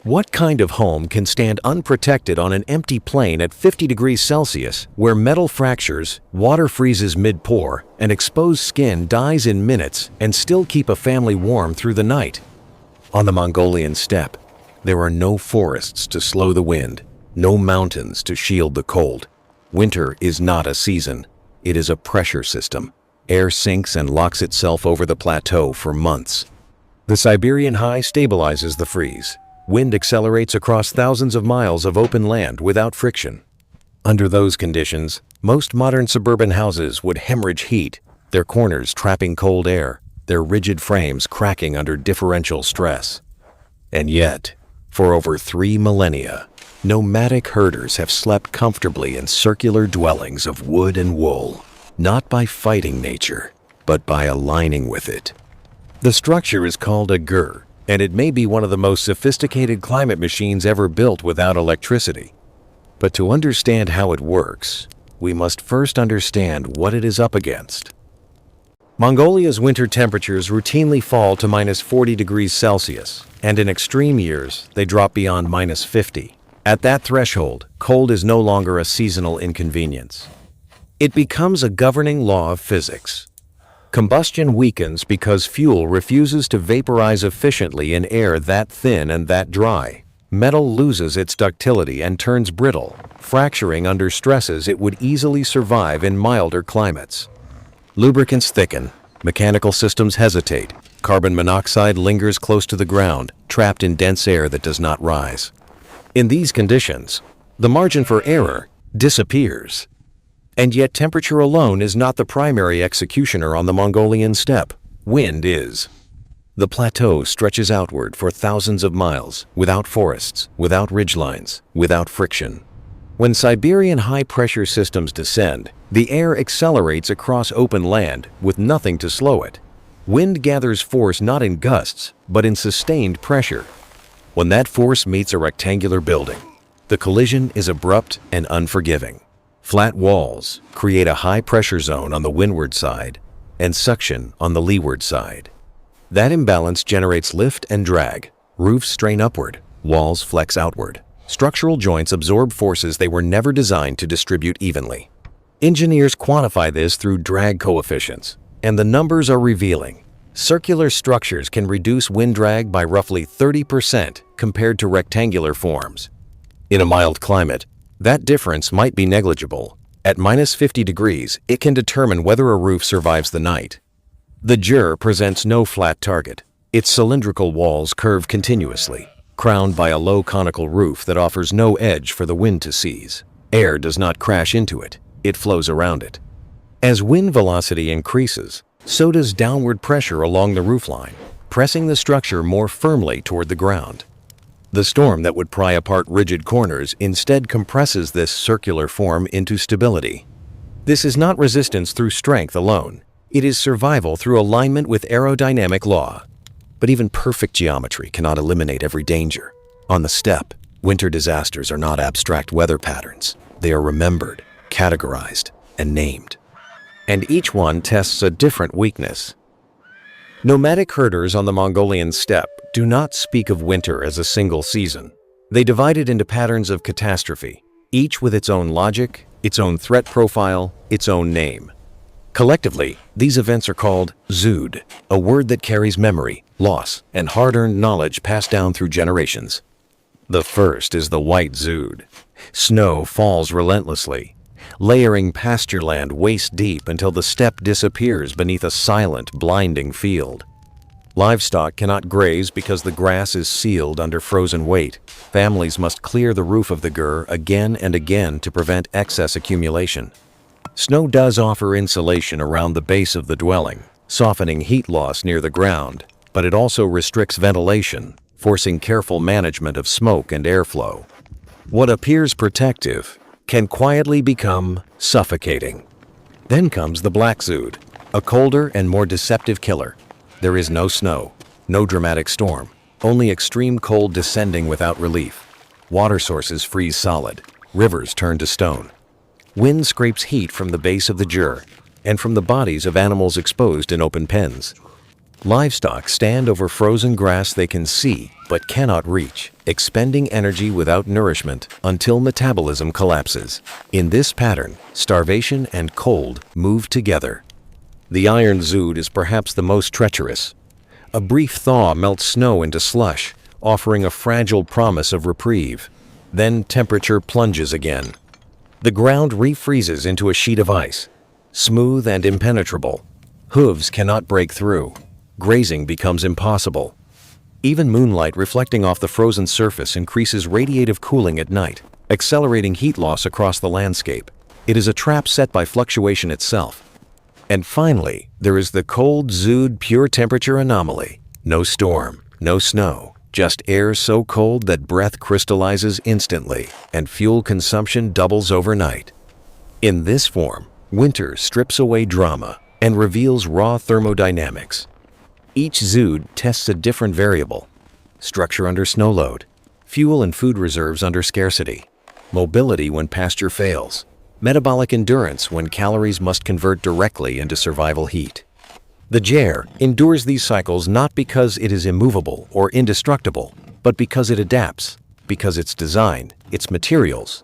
What kind of home can stand unprotected on an empty plain at 50 degrees Celsius, where metal fractures, water freezes mid-pour, and exposed skin dies in minutes and still keep a family warm through the night? On the Mongolian steppe, there are no forests to slow the wind, no mountains to shield the cold. Winter is not a season, it is a pressure system. Air sinks and locks itself over the plateau for months. The Siberian high stabilizes the freeze. Wind accelerates across thousands of miles of open land without friction. Under those conditions, most modern suburban houses would hemorrhage heat, their corners trapping cold air, their rigid frames cracking under differential stress. And yet, for over 3 millennia, nomadic herders have slept comfortably in circular dwellings of wood and wool, not by fighting nature, but by aligning with it. The structure is called a gur, and it may be one of the most sophisticated climate machines ever built without electricity. But to understand how it works, we must first understand what it is up against. Mongolia's winter temperatures routinely fall to -40 degrees Celsius, and in extreme years, they drop beyond -50. At that threshold, cold is no longer a seasonal inconvenience. It becomes a governing law of physics. Combustion weakens because fuel refuses to vaporize efficiently in air that thin and that dry. Metal loses its ductility and turns brittle, fracturing under stresses it would easily survive in milder climates. Lubricants thicken, mechanical systems hesitate, carbon monoxide lingers close to the ground, trapped in dense air that does not rise. In these conditions, the margin for error disappears. And yet temperature alone is not the primary executioner on the Mongolian steppe. Wind is. The plateau stretches outward for thousands of miles, without forests, without ridgelines, without friction. When Siberian high-pressure systems descend, the air accelerates across open land with nothing to slow it. Wind gathers force not in gusts, but in sustained pressure. When that force meets a rectangular building, the collision is abrupt and unforgiving. Flat walls create a high-pressure zone on the windward side and suction on the leeward side. That imbalance generates lift and drag. Roofs strain upward, walls flex outward. Structural joints absorb forces they were never designed to distribute evenly. Engineers quantify this through drag coefficients, and the numbers are revealing. Circular structures can reduce wind drag by roughly 30% compared to rectangular forms. In a mild climate, that difference might be negligible. At -50 degrees, it can determine whether a roof survives the night. The gur presents no flat target. Its cylindrical walls curve continuously, crowned by a low conical roof that offers no edge for the wind to seize. Air does not crash into it, it flows around it. As wind velocity increases, so does downward pressure along the roofline, pressing the structure more firmly toward the ground. The storm that would pry apart rigid corners instead compresses this circular form into stability. This is not resistance through strength alone. It is survival through alignment with aerodynamic law. But even perfect geometry cannot eliminate every danger. On the steppe, winter disasters are not abstract weather patterns. They are remembered, categorized, and named. And each one tests a different weakness. Nomadic herders on the Mongolian steppe do not speak of winter as a single season. They divide it into patterns of catastrophe, each with its own logic, its own threat profile, its own name. Collectively, these events are called zud, a word that carries memory, loss, and hard-earned knowledge passed down through generations. The first is the white zud. Snow falls relentlessly, layering pasture land waist-deep until the steppe disappears beneath a silent, blinding field. Livestock cannot graze because the grass is sealed under frozen weight. Families must clear the roof of the gur again and again to prevent excess accumulation. Snow does offer insulation around the base of the dwelling, softening heat loss near the ground, but it also restricts ventilation, forcing careful management of smoke and airflow. What appears protective can quietly become suffocating. Then comes the black zud, a colder and more deceptive killer. There is no snow, no dramatic storm, only extreme cold descending without relief. Water sources freeze solid, rivers turn to stone. Wind scrapes heat from the base of the gur and from the bodies of animals exposed in open pens. Livestock stand over frozen grass they can see but cannot reach, expending energy without nourishment until metabolism collapses. In this pattern, starvation and cold move together. The Iron Zood is perhaps the most treacherous. A brief thaw melts snow into slush, offering a fragile promise of reprieve. Then temperature plunges again. The ground refreezes into a sheet of ice, smooth and impenetrable. Hooves cannot break through. Grazing becomes impossible. Even moonlight reflecting off the frozen surface increases radiative cooling at night, accelerating heat loss across the landscape. It is a trap set by fluctuation itself. And finally, there is the cold Zood pure temperature anomaly. No storm, no snow, just air so cold that breath crystallizes instantly and fuel consumption doubles overnight. In this form, winter strips away drama and reveals raw thermodynamics. Each Zood tests a different variable: structure under snow load, fuel and food reserves under scarcity, mobility when pasture fails, metabolic endurance when calories must convert directly into survival heat. The Ger endures these cycles not because it is immovable or indestructible, but because it adapts, because its design, its materials,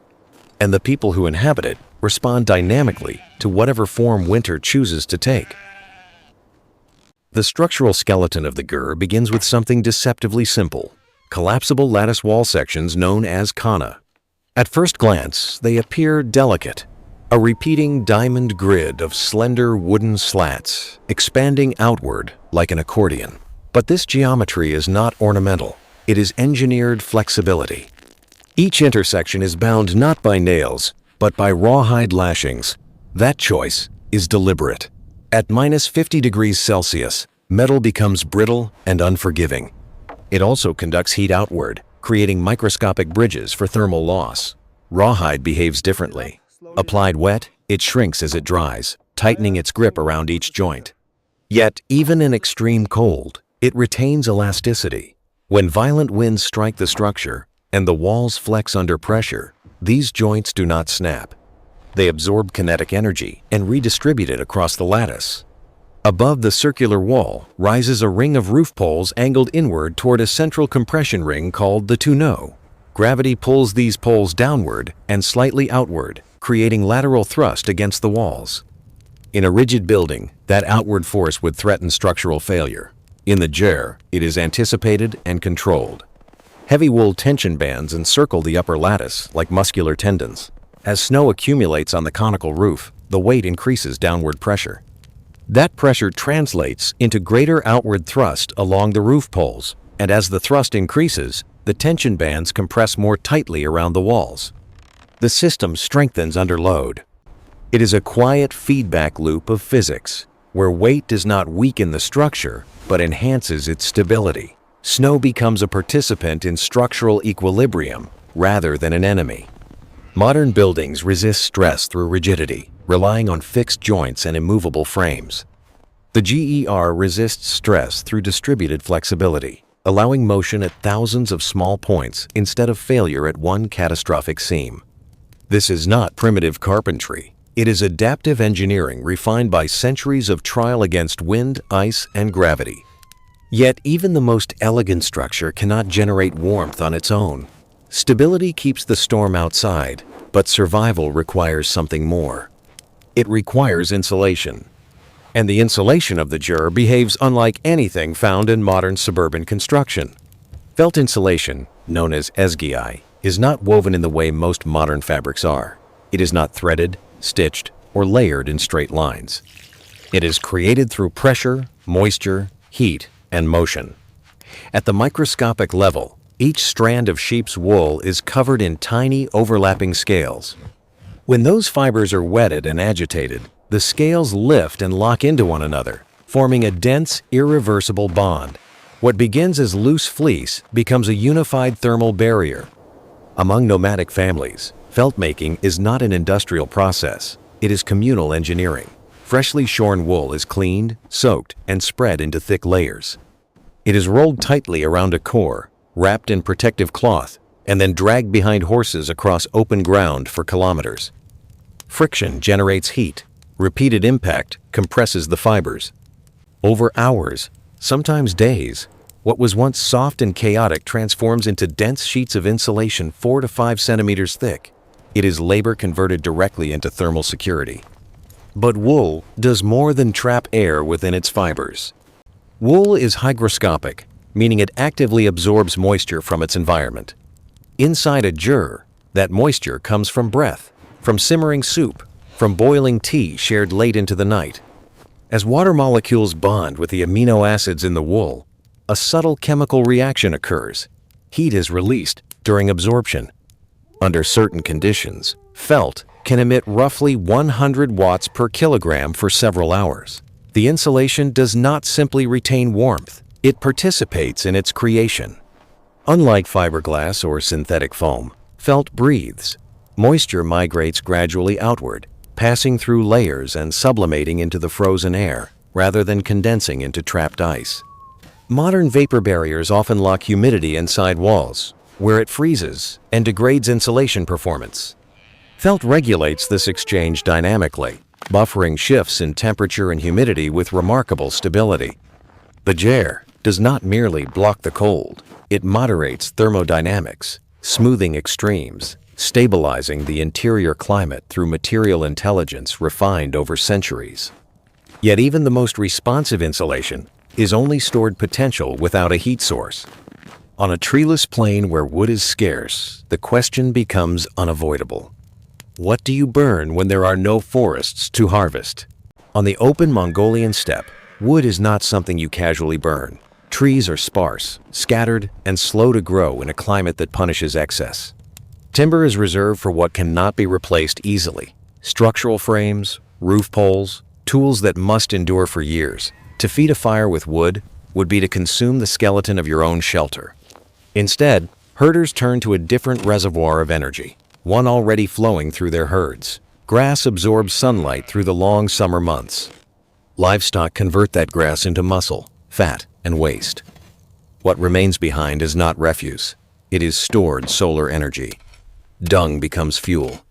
and the people who inhabit it respond dynamically to whatever form winter chooses to take. The structural skeleton of the Ger begins with something deceptively simple: collapsible lattice wall sections known as khana. At first glance, they appear delicate, a repeating diamond grid of slender wooden slats, expanding outward like an accordion. But this geometry is not ornamental. It is engineered flexibility. Each intersection is bound not by nails, but by rawhide lashings. That choice is deliberate. At -50 degrees Celsius, metal becomes brittle and unforgiving. It also conducts heat outward, creating microscopic bridges for thermal loss. Rawhide behaves differently. Applied wet, it shrinks as it dries, tightening its grip around each joint. Yet, even in extreme cold, it retains elasticity. When violent winds strike the structure and the walls flex under pressure, these joints do not snap. They absorb kinetic energy and redistribute it across the lattice. Above the circular wall rises a ring of roof poles angled inward toward a central compression ring called the tonneau. Gravity pulls these poles downward and slightly outward, creating lateral thrust against the walls. In a rigid building, that outward force would threaten structural failure. In the Ger, it is anticipated and controlled. Heavy wool tension bands encircle the upper lattice like muscular tendons. As snow accumulates on the conical roof, the weight increases downward pressure. That pressure translates into greater outward thrust along the roof poles, and as the thrust increases, the tension bands compress more tightly around the walls. The system strengthens under load. It is a quiet feedback loop of physics, where weight does not weaken the structure, but enhances its stability. Snow becomes a participant in structural equilibrium rather than an enemy. Modern buildings resist stress through rigidity, relying on fixed joints and immovable frames. The Ger resists stress through distributed flexibility, allowing motion at thousands of small points instead of failure at one catastrophic seam. This is not primitive carpentry. It is adaptive engineering refined by centuries of trial against wind, ice, and gravity. Yet even the most elegant structure cannot generate warmth on its own. Stability keeps the storm outside, but survival requires something more. It requires insulation. And the insulation of the Ger behaves unlike anything found in modern suburban construction. Felt insulation, known as esgii, is not woven in the way most modern fabrics are. It is not threaded, stitched, or layered in straight lines. It is created through pressure, moisture, heat, and motion. At the microscopic level, each strand of sheep's wool is covered in tiny overlapping scales. When those fibers are wetted and agitated, the scales lift and lock into one another, forming a dense, irreversible bond. What begins as loose fleece becomes a unified thermal barrier. Among nomadic families, felt making is not an industrial process. It is communal engineering. Freshly shorn wool is cleaned, soaked, and spread into thick layers. It is rolled tightly around a core, wrapped in protective cloth, and then dragged behind horses across open ground for kilometers. Friction generates heat. Repeated impact compresses the fibers. Over hours, sometimes days. What was once soft and chaotic transforms into dense sheets of insulation 4 to 5 centimeters thick. It is labor converted directly into thermal security. But wool does more than trap air within its fibers. Wool is hygroscopic, meaning it actively absorbs moisture from its environment. Inside a jur, that moisture comes from breath, from simmering soup, from boiling tea shared late into the night. As water molecules bond with the amino acids in the wool, a subtle chemical reaction occurs. Heat is released during absorption. Under certain conditions, felt can emit roughly 100 watts per kilogram for several hours. The insulation does not simply retain warmth, it participates in its creation. Unlike fiberglass or synthetic foam, felt breathes. Moisture migrates gradually outward, passing through layers and sublimating into the frozen air, rather than condensing into trapped ice. Modern vapor barriers often lock humidity inside walls, where it freezes and degrades insulation performance. Felt regulates this exchange dynamically, buffering shifts in temperature and humidity with remarkable stability. The jar does not merely block the cold, it moderates thermodynamics, smoothing extremes, stabilizing the interior climate through material intelligence refined over centuries. Yet even the most responsive insulation is only stored potential without a heat source. On a treeless plain where wood is scarce, the question becomes unavoidable. What do you burn when there are no forests to harvest? On the open Mongolian steppe, wood is not something you casually burn. Trees are sparse, scattered, and slow to grow in a climate that punishes excess. Timber is reserved for what cannot be replaced easily. Structural frames, roof poles, tools that must endure for years. To feed a fire with wood would be to consume the skeleton of your own shelter. Instead, herders turn to a different reservoir of energy, one already flowing through their herds. Grass absorbs sunlight through the long summer months. Livestock convert that grass into muscle, fat, and waste. What remains behind is not refuse. It is stored solar energy. Dung becomes fuel.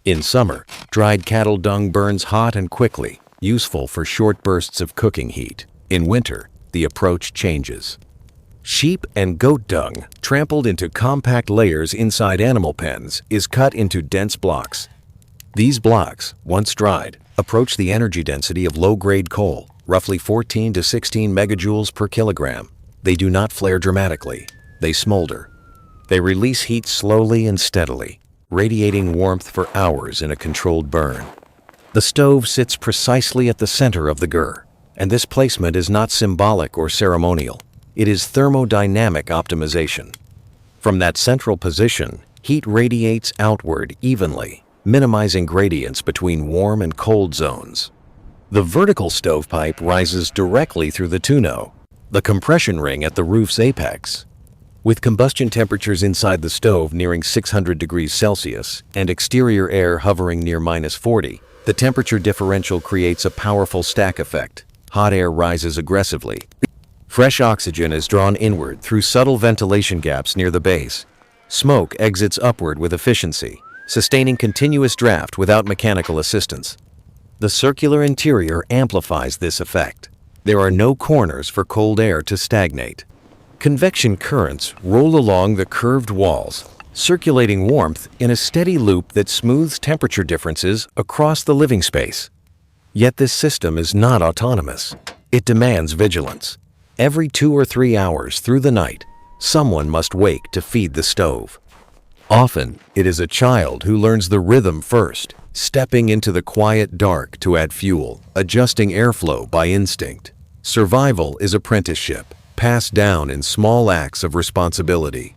In summer, dried cattle dung burns hot and quickly, useful for short bursts of cooking heat. In winter, the approach changes. Sheep and goat dung, trampled into compact layers inside animal pens, is cut into dense blocks. These blocks, once dried, approach the energy density of low-grade coal, roughly 14 to 16 megajoules per kilogram. They do not flare dramatically. They smolder. They release heat slowly and steadily, radiating warmth for hours in a controlled burn. The stove sits precisely at the center of the gur, and this placement is not symbolic or ceremonial. It is thermodynamic optimization. From that central position, heat radiates outward evenly, minimizing gradients between warm and cold zones. The vertical stovepipe rises directly through the tonneau, the compression ring at the roof's apex. With combustion temperatures inside the stove nearing 600 degrees Celsius and exterior air hovering near -40, the temperature differential creates a powerful stack effect. Hot air rises aggressively. Fresh oxygen is drawn inward through subtle ventilation gaps near the base. Smoke exits upward with efficiency, sustaining continuous draft without mechanical assistance. The circular interior amplifies this effect. There are no corners for cold air to stagnate. Convection currents roll along the curved walls, circulating warmth in a steady loop that smooths temperature differences across the living space. Yet this system is not autonomous. It demands vigilance. Every 2 or 3 hours through the night, someone must wake to feed the stove. Often, it is a child who learns the rhythm first, stepping into the quiet dark to add fuel, adjusting airflow by instinct. Survival is apprenticeship, passed down in small acts of responsibility.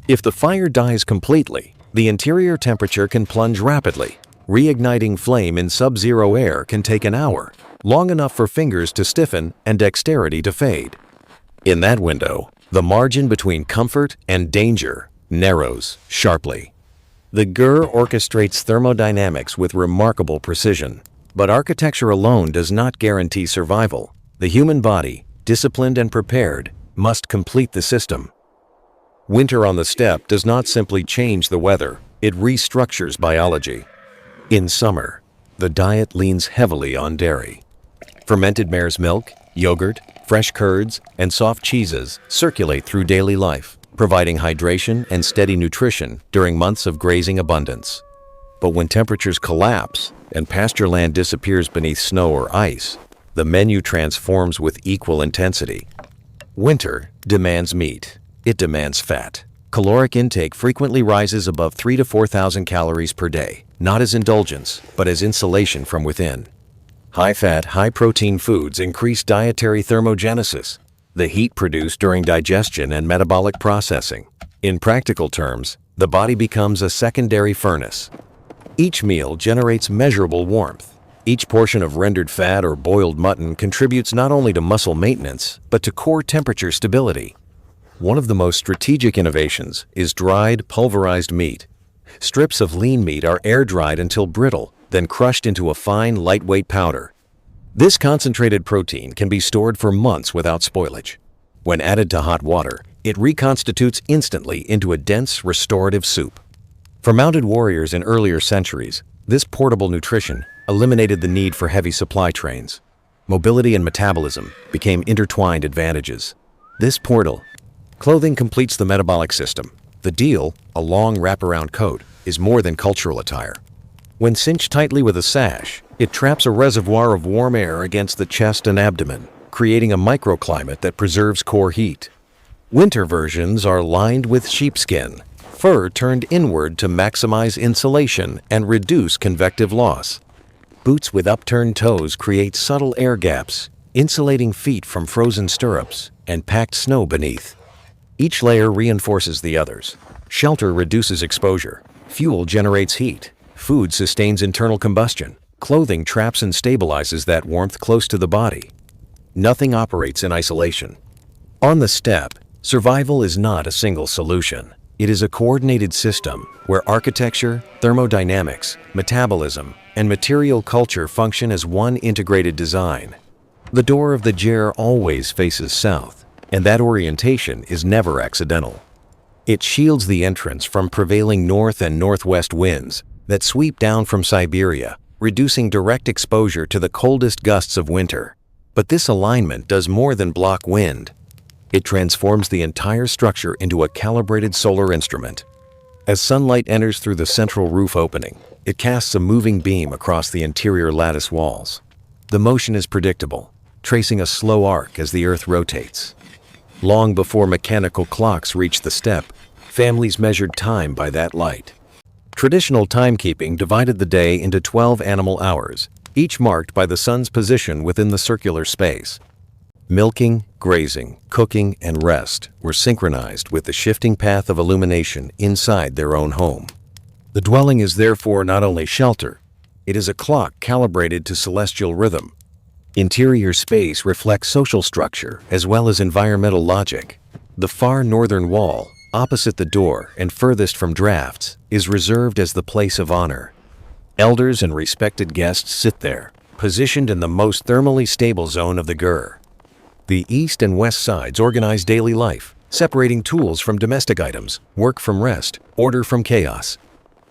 If the fire dies completely, the interior temperature can plunge rapidly. Reigniting flame in sub-zero air can take an hour, long enough for fingers to stiffen and dexterity to fade. In that window, the margin between comfort and danger narrows sharply. The gur orchestrates thermodynamics with remarkable precision, but architecture alone does not guarantee survival. The human body, disciplined and prepared, must complete the system. Winter on the steppe does not simply change the weather, it restructures biology. In summer, the diet leans heavily on dairy. Fermented mare's milk, yogurt, Fresh curds and soft cheeses circulate through daily life, providing hydration and steady nutrition during months of grazing abundance. But when temperatures collapse and pasture land disappears beneath snow or ice, the menu transforms with equal intensity. Winter demands meat. It demands fat. Caloric intake frequently rises above 3,000 to 4,000 calories per day, not as indulgence, but as insulation from within. High-fat, high-protein foods increase dietary thermogenesis, the heat produced during digestion and metabolic processing. In practical terms, the body becomes a secondary furnace. Each meal generates measurable warmth. Each portion of rendered fat or boiled mutton contributes not only to muscle maintenance, but to core temperature stability. One of the most strategic innovations is dried, pulverized meat. Strips of lean meat are air-dried until brittle, then crushed into a fine, lightweight powder. This concentrated protein can be stored for months without spoilage. When added to hot water, it reconstitutes instantly into a dense, restorative soup. For mounted warriors in earlier centuries, this portable nutrition eliminated the need for heavy supply trains. Mobility and metabolism became intertwined advantages. This portal, clothing completes the metabolic system. The deal, a long wraparound coat, is more than cultural attire. When cinched tightly with a sash, it traps a reservoir of warm air against the chest and abdomen, creating a microclimate that preserves core heat. Winter versions are lined with sheepskin, fur turned inward to maximize insulation and reduce convective loss. Boots with upturned toes create subtle air gaps, insulating feet from frozen stirrups and packed snow beneath. Each layer reinforces the others. Shelter reduces exposure. Fuel generates heat. Food sustains internal combustion. Clothing traps and stabilizes that warmth close to the body. Nothing operates in isolation. On the steppe, survival is not a single solution. It is a coordinated system where architecture, thermodynamics, metabolism, and material culture function as one integrated design. The door of the ger always faces south, and that orientation is never accidental. It shields the entrance from prevailing north and northwest winds that sweep down from Siberia, reducing direct exposure to the coldest gusts of winter. But this alignment does more than block wind. It transforms the entire structure into a calibrated solar instrument. As sunlight enters through the central roof opening, it casts a moving beam across the interior lattice walls. The motion is predictable, tracing a slow arc as the earth rotates. Long before mechanical clocks reached the steppe, families measured time by that light. Traditional timekeeping divided the day into 12 animal hours, each marked by the sun's position within the circular space. Milking, grazing, cooking, and rest were synchronized with the shifting path of illumination inside their own home. The dwelling is therefore not only shelter, it is a clock calibrated to celestial rhythm. Interior space reflects social structure as well as environmental logic. The far northern wall, opposite the door and furthest from drafts, is reserved as the place of honor. Elders and respected guests sit there, positioned in the most thermally stable zone of the ger. The east and west sides organize daily life, separating tools from domestic items, work from rest, order from chaos.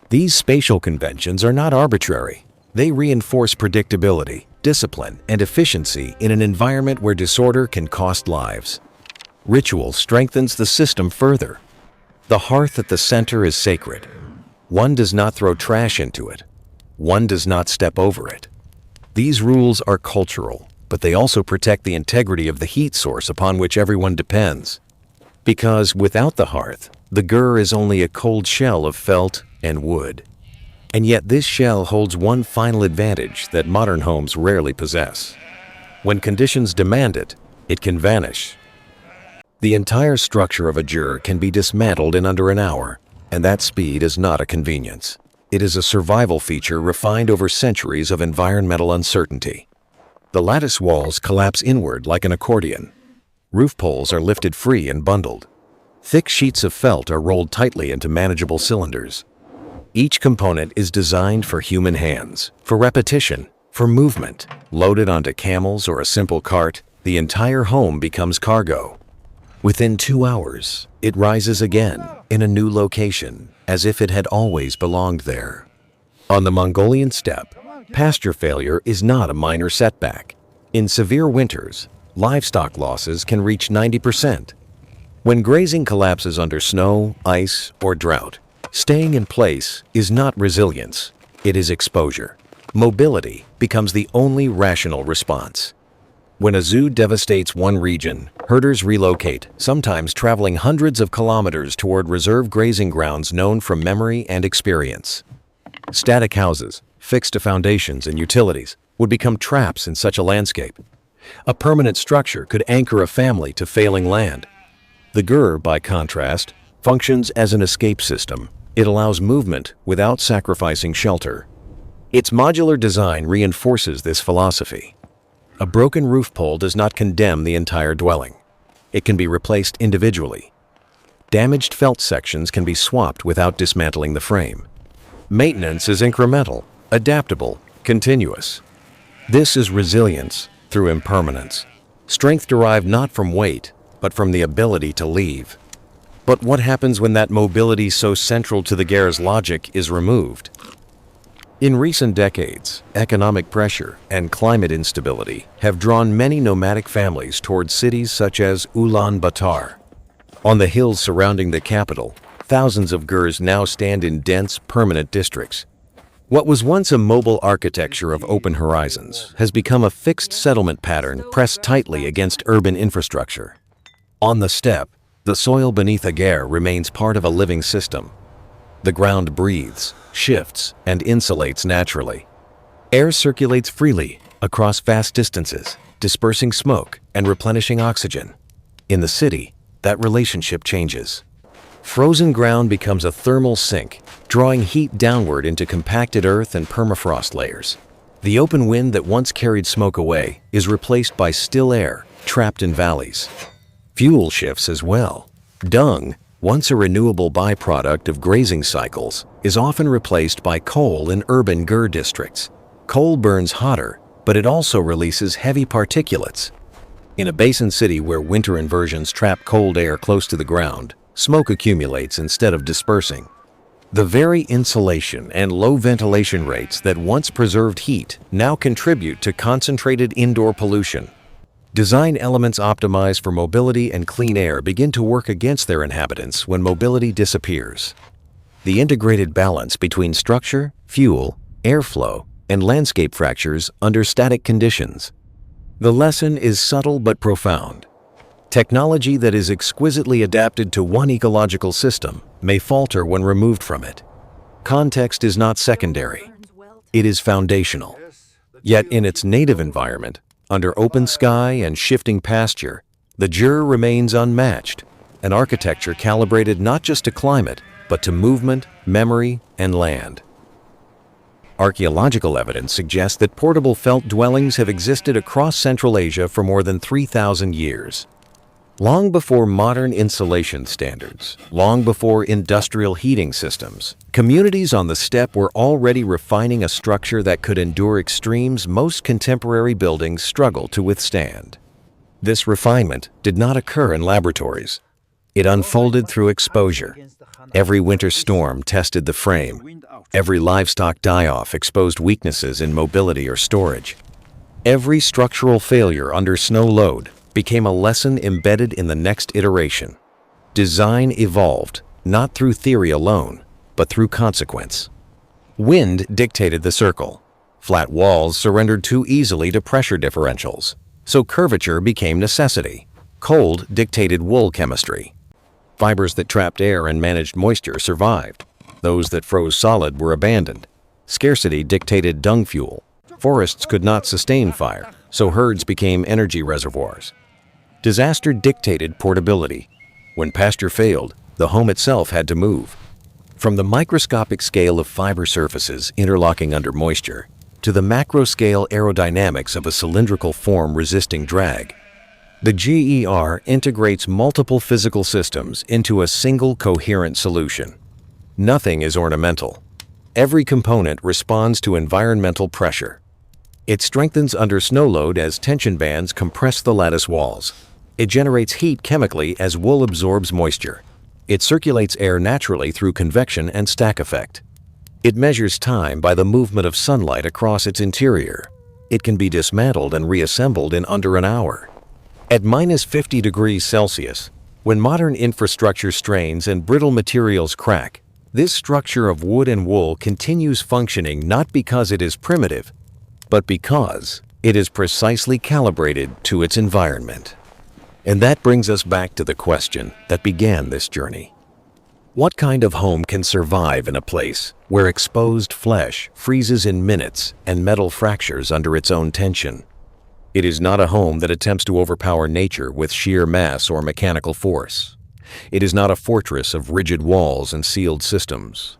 These spatial conventions are not arbitrary. They reinforce predictability, discipline, and efficiency in an environment where disorder can cost lives. Ritual strengthens the system further. The hearth at the center is sacred. One does not throw trash into it. One does not step over it. These rules are cultural, but they also protect the integrity of the heat source upon which everyone depends. Because without the hearth, the ger is only a cold shell of felt and wood. And yet this shell holds one final advantage that modern homes rarely possess. When conditions demand it, it can vanish. The entire structure of a ger can be dismantled in under an hour, and that speed is not a convenience. It is a survival feature refined over centuries of environmental uncertainty. The lattice walls collapse inward like an accordion. Roof poles are lifted free and bundled. Thick sheets of felt are rolled tightly into manageable cylinders. Each component is designed for human hands, for repetition, for movement. Loaded onto camels or a simple cart, the entire home becomes cargo. Within 2 hours, it rises again in a new location, as if it had always belonged there. On the Mongolian steppe, pasture failure is not a minor setback. In severe winters, livestock losses can reach 90%. When grazing collapses under snow, ice, or drought, staying in place is not resilience, it is exposure. Mobility becomes the only rational response. When a zoo devastates one region, herders relocate, sometimes traveling hundreds of kilometers toward reserve grazing grounds known from memory and experience. Static houses, fixed to foundations and utilities, would become traps in such a landscape. A permanent structure could anchor a family to failing land. The gur, by contrast, functions as an escape system. It allows movement without sacrificing shelter. Its modular design reinforces this philosophy. A broken roof pole does not condemn the entire dwelling. It can be replaced individually. Damaged felt sections can be swapped without dismantling the frame. Maintenance is incremental, adaptable, continuous. This is resilience through impermanence. Strength derived not from weight, but from the ability to leave. But what happens when that mobility so central to the gur's logic is removed? In recent decades, economic pressure and climate instability have drawn many nomadic families towards cities such as Ulaanbaatar. On the hills surrounding the capital, thousands of gurs now stand in dense, permanent districts. What was once a mobile architecture of open horizons has become a fixed settlement pattern pressed tightly against urban infrastructure. On the steppe, the soil beneath a gur remains part of a living system. The ground breathes, shifts, and insulates naturally. Air circulates freely across vast distances, dispersing smoke and replenishing oxygen. In the city, that relationship changes. Frozen ground becomes a thermal sink, drawing heat downward into compacted earth and permafrost layers. The open wind that once carried smoke away is replaced by still air trapped in valleys. Fuel shifts as well. Dung, once a renewable byproduct of grazing cycles, is often replaced by coal in urban gur districts. Coal burns hotter, but it also releases heavy particulates. In a basin city where winter inversions trap cold air close to the ground, smoke accumulates instead of dispersing. The very insulation and low ventilation rates that once preserved heat now contribute to concentrated indoor pollution. Design elements optimized for mobility and clean air begin to work against their inhabitants when mobility disappears. The integrated balance between structure, fuel, airflow, and landscape fractures under static conditions. The lesson is subtle but profound. Technology that is exquisitely adapted to one ecological system may falter when removed from it. Context is not secondary. It is foundational. Yet in its native environment, under open sky and shifting pasture, the gur remains unmatched, an architecture calibrated not just to climate, but to movement, memory, and land. Archaeological evidence suggests that portable felt dwellings have existed across Central Asia for more than 3,000 years. Long before modern insulation standards, long before industrial heating systems, communities on the steppe were already refining a structure that could endure extremes most contemporary buildings struggle to withstand. This refinement did not occur in laboratories. It unfolded through exposure. Every winter storm tested the frame. Every livestock die-off exposed weaknesses in mobility or storage. Every structural failure under snow load became a lesson embedded in the next iteration. Design evolved, not through theory alone, but through consequence. Wind dictated the circle. Flat walls surrendered too easily to pressure differentials, so curvature became necessity. Cold dictated wool chemistry. Fibers that trapped air and managed moisture survived. Those that froze solid were abandoned. Scarcity dictated dung fuel. Forests could not sustain fire, so herds became energy reservoirs. Disaster dictated portability. When pasture failed, the home itself had to move. From the microscopic scale of fiber surfaces interlocking under moisture, to the macro-scale aerodynamics of a cylindrical form resisting drag, the GER integrates multiple physical systems into a single coherent solution. Nothing is ornamental. Every component responds to environmental pressure. It strengthens under snow load as tension bands compress the lattice walls. It generates heat chemically as wool absorbs moisture. It circulates air naturally through convection and stack effect. It measures time by the movement of sunlight across its interior. It can be dismantled and reassembled in under an hour. At minus 50 degrees Celsius, when modern infrastructure strains and brittle materials crack, this structure of wood and wool continues functioning not because it is primitive, but because it is precisely calibrated to its environment. And that brings us back to the question that began this journey. What kind of home can survive in a place where exposed flesh freezes in minutes and metal fractures under its own tension? It is not a home that attempts to overpower nature with sheer mass or mechanical force. It is not a fortress of rigid walls and sealed systems.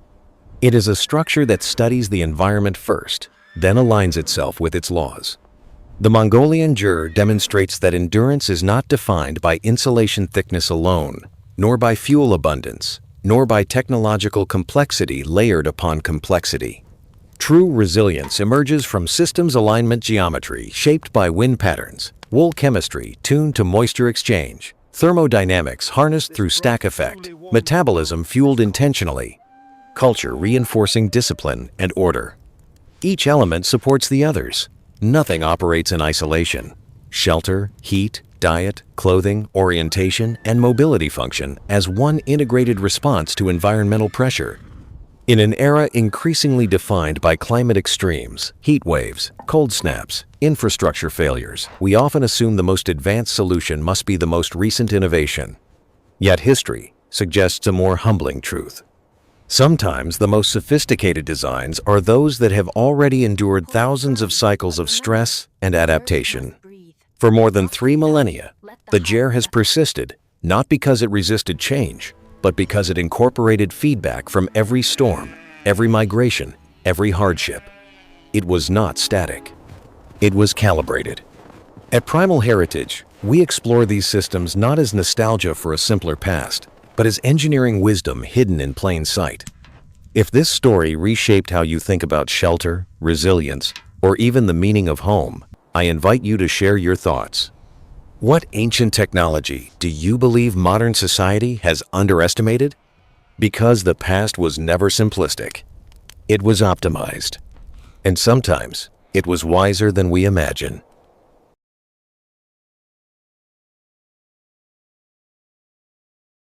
It is a structure that studies the environment first, then aligns itself with its laws. The Mongolian jur demonstrates that endurance is not defined by insulation thickness alone, nor by fuel abundance, nor by technological complexity layered upon complexity. True resilience emerges from systems alignment geometry shaped by wind patterns, wool chemistry tuned to moisture exchange, thermodynamics harnessed through stack effect, metabolism fueled intentionally, culture reinforcing discipline and order. Each element supports the others. Nothing operates in isolation. Shelter, heat, diet, clothing, orientation, and mobility function as one integrated response to environmental pressure. In an era increasingly defined by climate extremes, heat waves, cold snaps, infrastructure failures, we often assume the most advanced solution must be the most recent innovation. Yet history suggests a more humbling truth. Sometimes the most sophisticated designs are those that have already endured thousands of cycles of stress and adaptation. For more than 3 millennia, the ger has persisted, not because it resisted change, but because it incorporated feedback from every storm, every migration, every hardship. It was not static. It was calibrated. At Primal Heritage, we explore these systems not as nostalgia for a simpler past, but as engineering wisdom hidden in plain sight. If this story reshaped how you think about shelter, resilience, or even the meaning of home, I invite you to share your thoughts. What ancient technology do you believe modern society has underestimated? Because the past was never simplistic. It was optimized. And sometimes, it was wiser than we imagine.